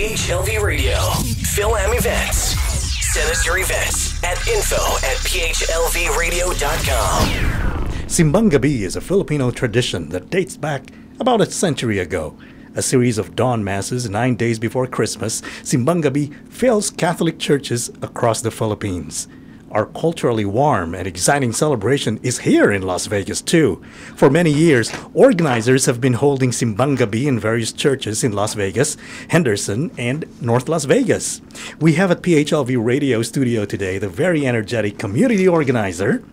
PHLV Radio. Phil-Am Events. Send us your events at info@phlvradio.com. Simbang Gabi is a Filipino tradition that dates back about a century ago. A series of dawn masses 9 days before Christmas, Simbang Gabi fills Catholic churches across the Philippines. Our culturally warm and exciting celebration is here in Las Vegas too. For many years, organizers have been holding Simbang Gabi in various churches in Las Vegas, Henderson, and North Las Vegas. We have at PHLV Radio studio today the very energetic community organizer,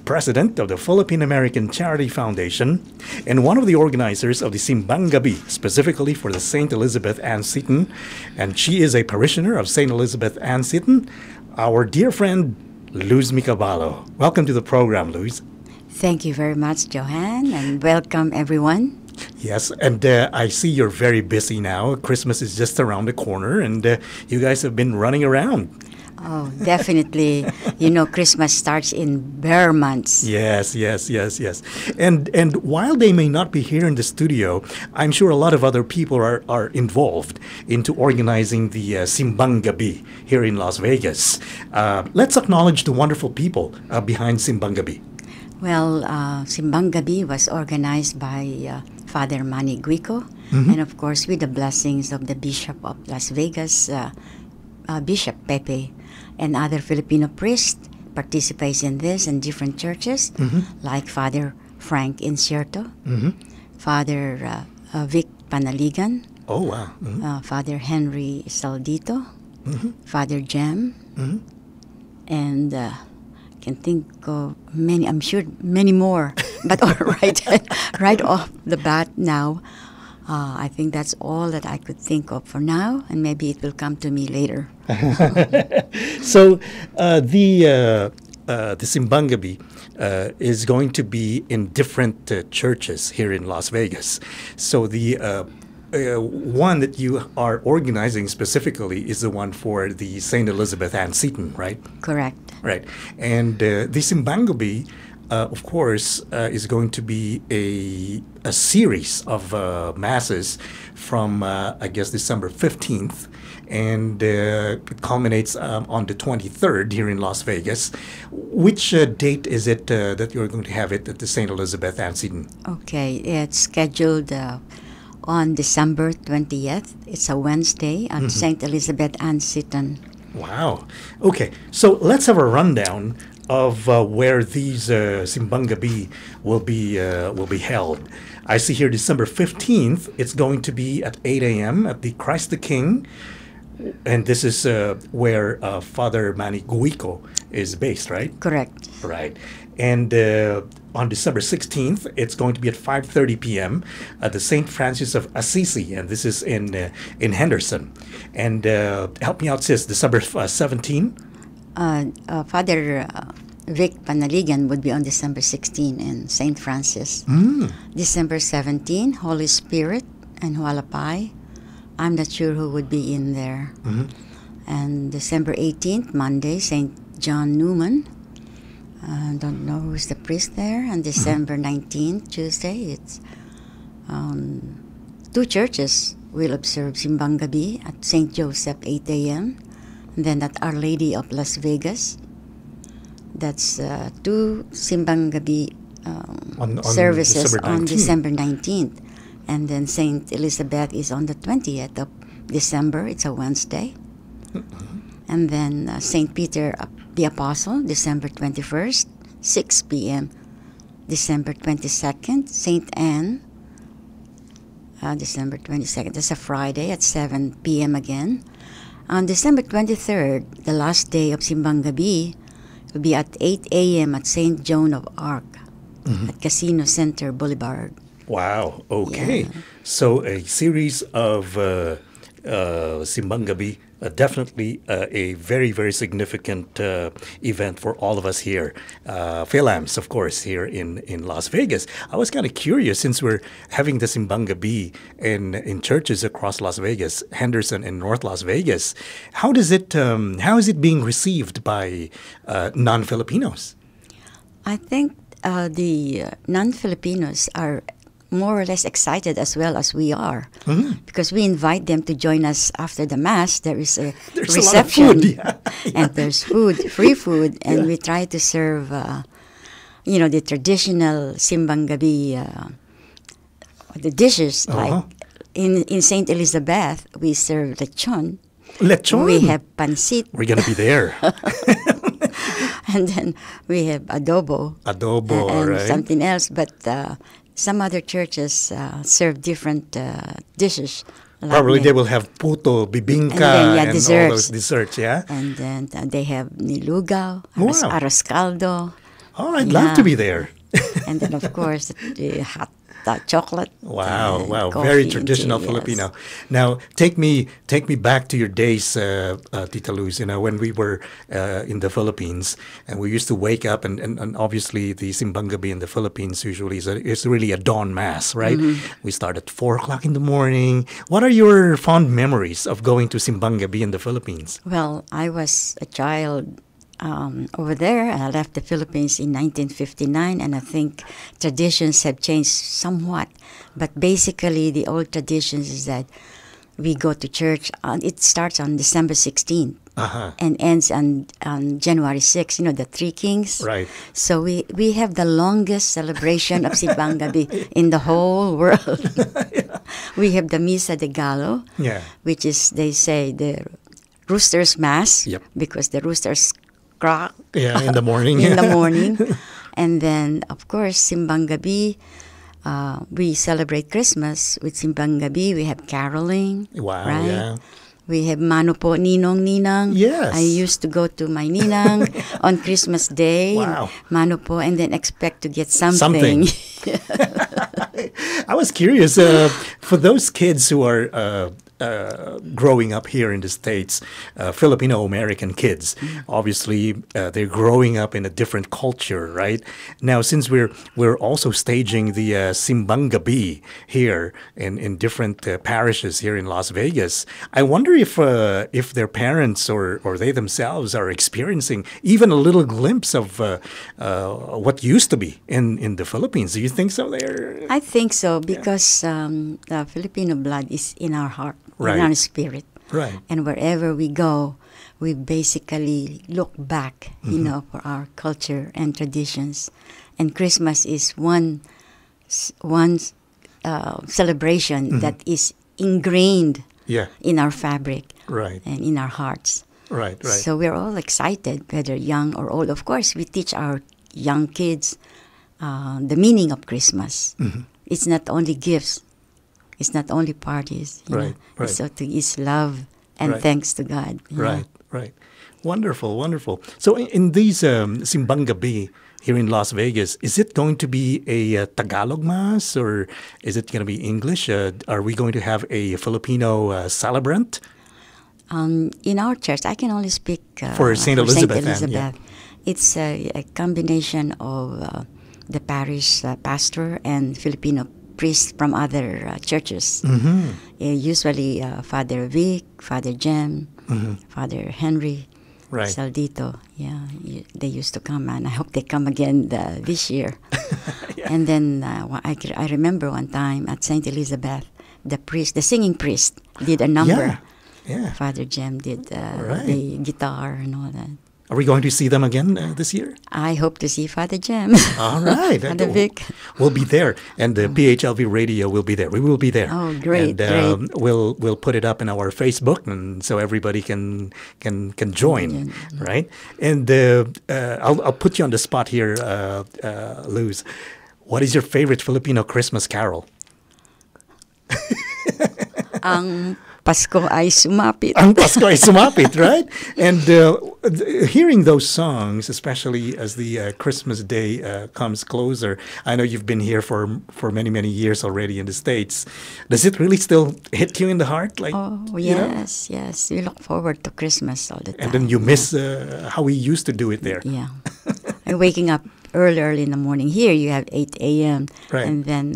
president of the Philippine-American Charity Foundation, and one of the organizers of the Simbang Gabi, specifically for the St. Elizabeth Ann Seton, and she is a parishioner of St. Elizabeth Ann Seton, our dear friend Luz Micabalo. Welcome to the program, Luz. Thank you very much, Johan, and welcome everyone. Yes, and I see you're very busy now. Christmas is just around the corner, and you guys have been running around. Oh, definitely. You know, Christmas starts in bare months. Yes. And while they may not be here in the studio, I'm sure a lot of other people are involved into organizing the Simbang Gabi here in Las Vegas. Let's acknowledge the wonderful people behind Simbang Gabi. Well, Simbang Gabi was organized by Father Manny Guico, and of course with the blessings of the Bishop of Las Vegas, Bishop Pepe, and other Filipino priests participates in this in different churches, like Father Frank Incierto, Father Vic Panaligan, Father Henry Saldito, Father Jem, and can think of many, I'm sure many more, but all right off the bat now, I think that's all that I could think of for now, and maybe it will come to me later. So the Simbang Gabi is going to be in different churches here in Las Vegas. So the one that you are organizing specifically is the one for the St. Elizabeth Ann Seton, right? Correct. Right. And the Simbang Gabi, of course, is going to be a series of masses from, I guess, December 15th. And it culminates on the 23rd here in Las Vegas. Which date is it that you're going to have it at the St. Elizabeth Ann Seton? Okay, it's scheduled on December 20th. It's a Wednesday at St. Elizabeth Ann Seton. Wow. Okay, so let's have a rundown of where these Simbang Gabi will be held. I see here December 15th. It's going to be at 8 a.m. at the Christ the King. And this is where Father Manny Guico is based, right? Correct. Right. And on December 16th, it's going to be at 5:30 p.m. at the St. Francis of Assisi, and this is in Henderson. And help me out, sis, December 17th? Father Vic Panaligan would be on December 16 in St. Francis. December 17, Holy Spirit and Hualapai. I'm not sure who would be in there. And December 18th, Monday, St. John Newman. I don't know who's the priest there. And December 19th, Tuesday, it's two churches will observe Simbang Gabi at St. Joseph, 8 a.m. And then at Our Lady of Las Vegas. That's two Simbang Gabi on services on December 19th. And then St. Elizabeth is on the 20th of December. It's a Wednesday. And then St. Peter the Apostle, December 21st, 6 p.m. December 22nd, St. Anne, December 22nd. That's a Friday at 7 p.m. again. On December 23rd, the last day of Simbang Gabi, will be at 8 a.m. at St. Joan of Arc at Casino Center Boulevard. Wow. Okay. Yeah. So a series of Simbang Gabi, definitely a very, very significant event for all of us here. Philams, of course, here in Las Vegas. I was kind of curious, since we're having the Simbang Gabi in churches across Las Vegas, Henderson and North Las Vegas. How is it being received by non-Filipinos? I think the non-Filipinos are more or less excited as well as we are, Mm-hmm. because we invite them to join us after the Mass. There is a There's reception, a lot of food. Yeah. and there's food, free food, and Yeah. we try to serve, the traditional Simbang Gabi, the dishes. Uh-huh. Like in Saint Elizabeth, we serve lechon. Lechon. We have pancit, We're gonna be there. and then we have adobo. Adobo, and right? something else. But some other churches serve different dishes. Like Probably they will have puto, bibingka, And then, yeah, and all desserts. those desserts. Yeah. And then they have nilugaw, Wow. arroz caldo, Oh, I'd love to be there. and then of course the hot chocolate. Wow, and wow, coffee very and traditional tea, yes. Filipino. Now, take me back to your days, Tita Luz. When we were in the Philippines, and we used to wake up, and obviously the Simbang Gabi in the Philippines usually is really a dawn mass, right? We start at 4 o'clock in the morning. What are your fond memories of going to Simbang Gabi in the Philippines? Well, I was a child over there. I left the Philippines in 1959, and I think traditions have changed somewhat. But basically, the old traditions is that we go to church. It starts on December 16th Uh-huh. and ends on January 6th, the Three Kings. Right. So we have the longest celebration of Simbang Gabi in the whole world. We have the Misa de Gallo, Yeah. which is, they say, the rooster's mass, Yep. because the roosters croak Yeah, in the morning. in the morning. And then, of course, Simbang Gabi, we celebrate Christmas with Simbang Gabi. We have caroling. Wow, right? yeah. We have Mano po, Ninong, Ninang. Yes. I used to go to my Ninang on Christmas Day. Wow. Mano po, and then expect to get something. I was curious, for those kids who are growing up here in the States, Filipino-American kids, obviously they're growing up in a different culture, right? Now, since we're also staging the Simbang Gabi here in different parishes here in Las Vegas, I wonder if their parents or they themselves are experiencing even a little glimpse of what used to be in the Philippines. Do you think so? I think so, because the Filipino blood is in our heart, Right. in our spirit. Right. And wherever we go, we basically look back, for our culture and traditions. And Christmas is one celebration that is ingrained Yeah. in our fabric Right. and in our hearts. Right. Right. So we're all excited, whether young or old. Of course, we teach our young kids the meaning of Christmas. It's not only gifts. It's not only parties. Right, right. So it's love and Right. thanks to God. Right, right. Wonderful, wonderful. So in these Simbang Gabi here in Las Vegas, is it going to be a Tagalog Mass or is it going to be English? Are we going to have a Filipino celebrant? In our church, I can only speak For Saint Elizabeth, Elizabeth. It's a combination of the parish pastor and Filipino priests from other churches. Usually Father Vic, Father Jem, Father Henry, Right. Saldito. Yeah, they used to come, and I hope they come again this year. And then I remember one time at Saint Elizabeth, the singing priest, did a number. Yeah. Father Jem did Right. the guitar and all that. Are we going to see them again this year? I hope to see Father Jem. All right. Father Vic. We'll be there, and the PHLV Radio will be there. We will be there. Oh, great, And we'll put it up in our Facebook, and so everybody can join, right? And I'll put you on the spot here, Luz. What is your favorite Filipino Christmas carol? Ang Pasko ay sumapit. Ang Pasko ay sumapit, right? And hearing those songs, especially as the Christmas day comes closer, I know you've been here for many, many years already in the States. Does it really still hit you in the heart? Like, Oh, you know? yes, yes. We look forward to Christmas all the time. And then you miss how we used to do it there. Yeah. And waking up early in the morning. Here you have 8 a.m. Right. and then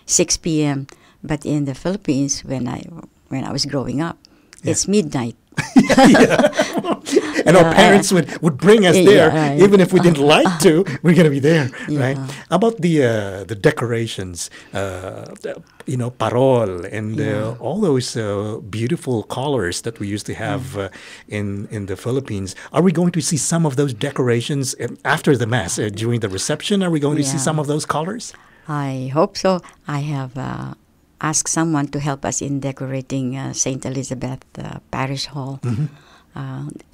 6 p.m. But in the Philippines, when I was growing up, it's midnight. Yeah. And our parents would bring us there, right. even if we didn't like to. We're gonna be there, right? Yeah. About the decorations, parol and all those beautiful colors that we used to have in the Philippines. Are we going to see some of those decorations after the mass during the reception? Are we going to see some of those colors? I hope so. I have asked someone to help us in decorating St. Elizabeth Parish Hall.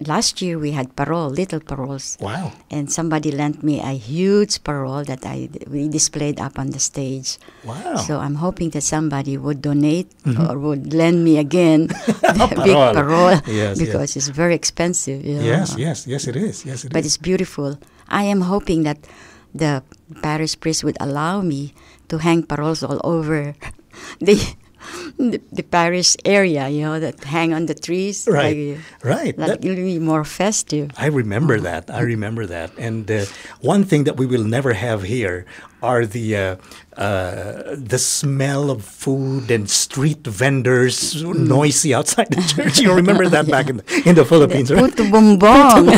Last year we had parol, little parols. Wow. And somebody lent me a huge parol that we displayed up on the stage. Wow. So I'm hoping that somebody would donate or would lend me again the big parol because it's very expensive. Yes, it is. Yes, it but is. it's beautiful. I am hoping that the parish priest would allow me to hang parols all over the parish area, that hang on the trees. Right. That will be more festive. I remember that. And one thing that we will never have here are the smell of food and street vendors noisy outside the church. You remember that back in the Philippines, right? Puto bongbong.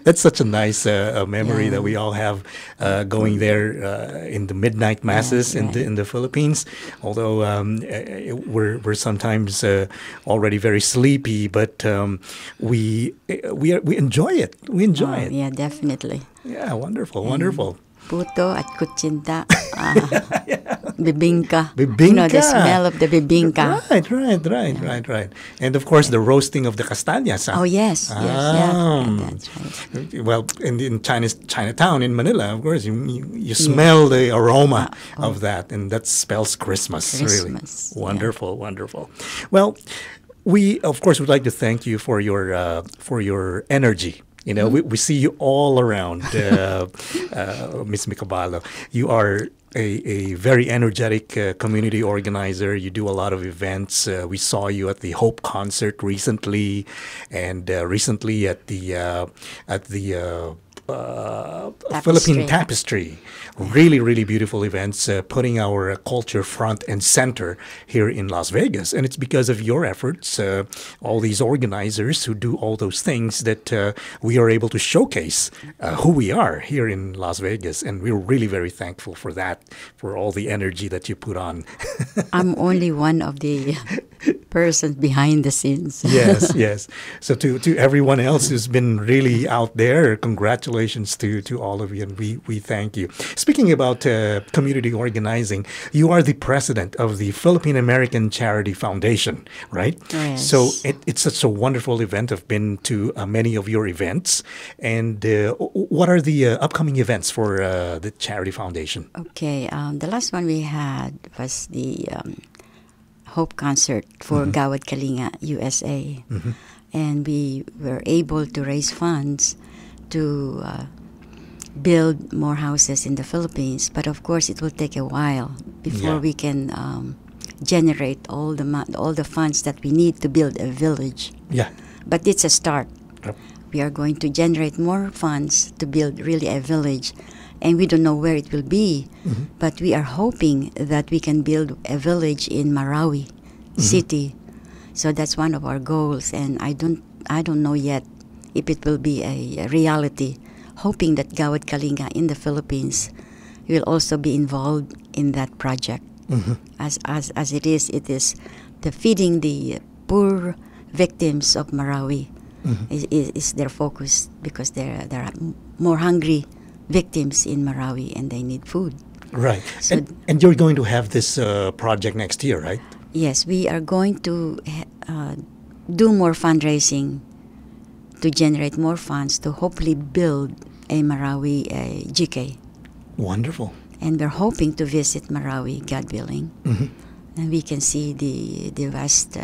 That's such a nice memory that we all have going there in the midnight masses in the Philippines. Although we're sometimes already very sleepy, but we enjoy it. We enjoy it. Yeah, definitely. Yeah, wonderful. Puto at kutsinta. Bibingka. Bibingka. The smell of the bibingka. Right. And of course, the roasting of the castañas. Oh, yes. That's right. Well, in Chinatown, in Manila, of course, you smell the aroma of that, and that spells Christmas. Really. Wonderful. Well, we, of course, would like to thank you for your energy. We see you all around, Ms. Micabalo. You are a very energetic community organizer. You do a lot of events. We saw you at the Hope concert recently, and recently at the Philippine Tapestry. Really beautiful events, putting our culture front and center here in Las Vegas. And it's because of your efforts, all these organizers who do all those things, that we are able to showcase who we are here in Las Vegas. And we're really very thankful for that, for all the energy that you put on. I'm only one of the persons behind the scenes. Yes. So to everyone else who's been really out there, congratulations to all of you, and we thank you. Speaking about community organizing, you are the president of the Philippine-American Charity Foundation, right? Yes. So it's such a wonderful event. I've been to many of your events. And what are the upcoming events for the Charity Foundation? Okay, the last one we had was the Hope concert for Gawad Kalinga, USA. And we were able to raise funds to build more houses in the Philippines. But of course, it will take a while before we can generate all the funds that we need to build a village. Yeah. But it's a start. Yep. We are going to generate more funds to build really a village. And we don't know where it will be, but we are hoping that we can build a village in Marawi City. So that's one of our goals, and I don't know yet if it will be a reality. Hoping that Gawad Kalinga in the Philippines will also be involved in that project. As it is the feeding the poor victims of Marawi is their focus, because there are more hungry victims in Marawi and they need food. Right. So and you're going to have this project next year, right? Yes, we are going to do more fundraising to generate more funds to hopefully build a Marawi GK. Wonderful. And we're hoping to visit Marawi, God willing. And we can see the vast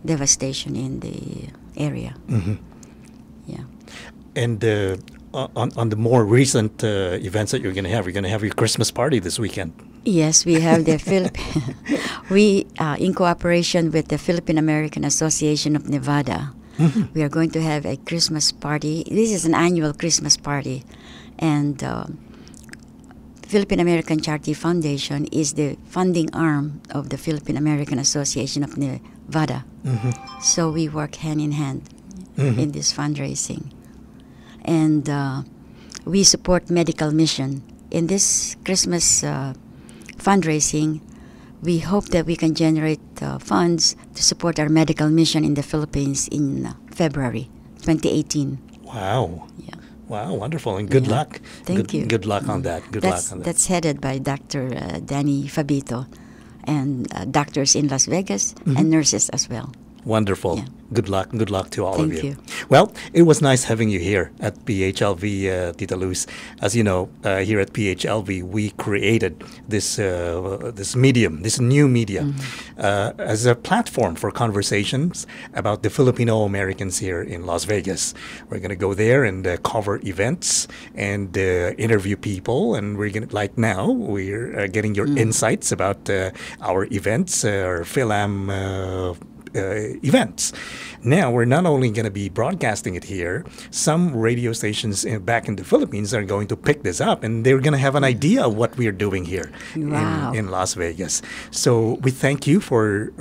devastation in the area. Yeah. And on the more recent events that you're going to have your Christmas party this weekend. Yes, we have the we in cooperation with the Philippine-American Association of Nevada, we are going to have a Christmas party. This is an annual Christmas party, and Philippine-American Charity Foundation is the funding arm of the Philippine-American Association of Nevada. So we work hand in hand in this fundraising. And we support medical mission. In this Christmas fundraising, we hope that we can generate funds to support our medical mission in the Philippines in February 2018. Wow. Yeah. Wow, wonderful. And good luck. Thank you. Good luck on that. Good luck on that. That's headed by Dr. Danny Fabito and doctors in Las Vegas and nurses as well. Wonderful. Yeah. Good luck. Good luck to all of Thank you. Well, it was nice having you here at PHLV, Tita Luz. As you know, here at PHLV, we created this this medium, this new media, as a platform for conversations about the Filipino Americans here in Las Vegas. We're going to go there and cover events and interview people, and we're going to, like now, we're getting your insights about our events, our Phil-Am events. Now, we're not only going to be broadcasting it here, some radio stations back in the Philippines are going to pick this up, and they're going to have an idea of what we're doing here in Las Vegas. So we thank you for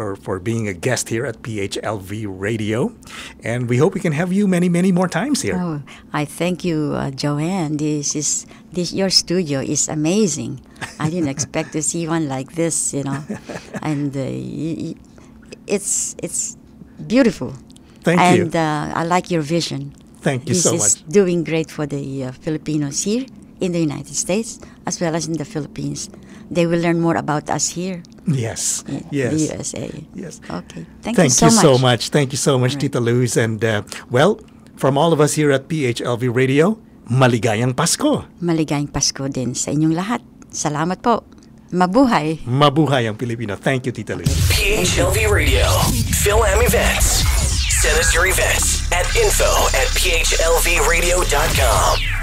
being a guest here at PHLV Radio, and we hope we can have you many, many more times here. Oh, I thank you, Joanne. Your studio is amazing. I didn't expect to see one like this, and it's beautiful. Thank you. And I like your vision. Thank you so much. This is doing great for the Filipinos here in the United States as well as in the Philippines. They will learn more about us here. Yes. In Yes. the USA. Yes. Okay. Thank you so much. Thank you so much, Right. Tita Luz. And well, from all of us here at PHLV Radio, maligayang Pasko. Maligayang Pasko din sa inyong lahat. Salamat po. Mabuhay. Mabuhay ang Pilipino. Thank you, Tita Luz. PHLV Radio, Phil-Am Events. Send us your events at info@phlvradio.com.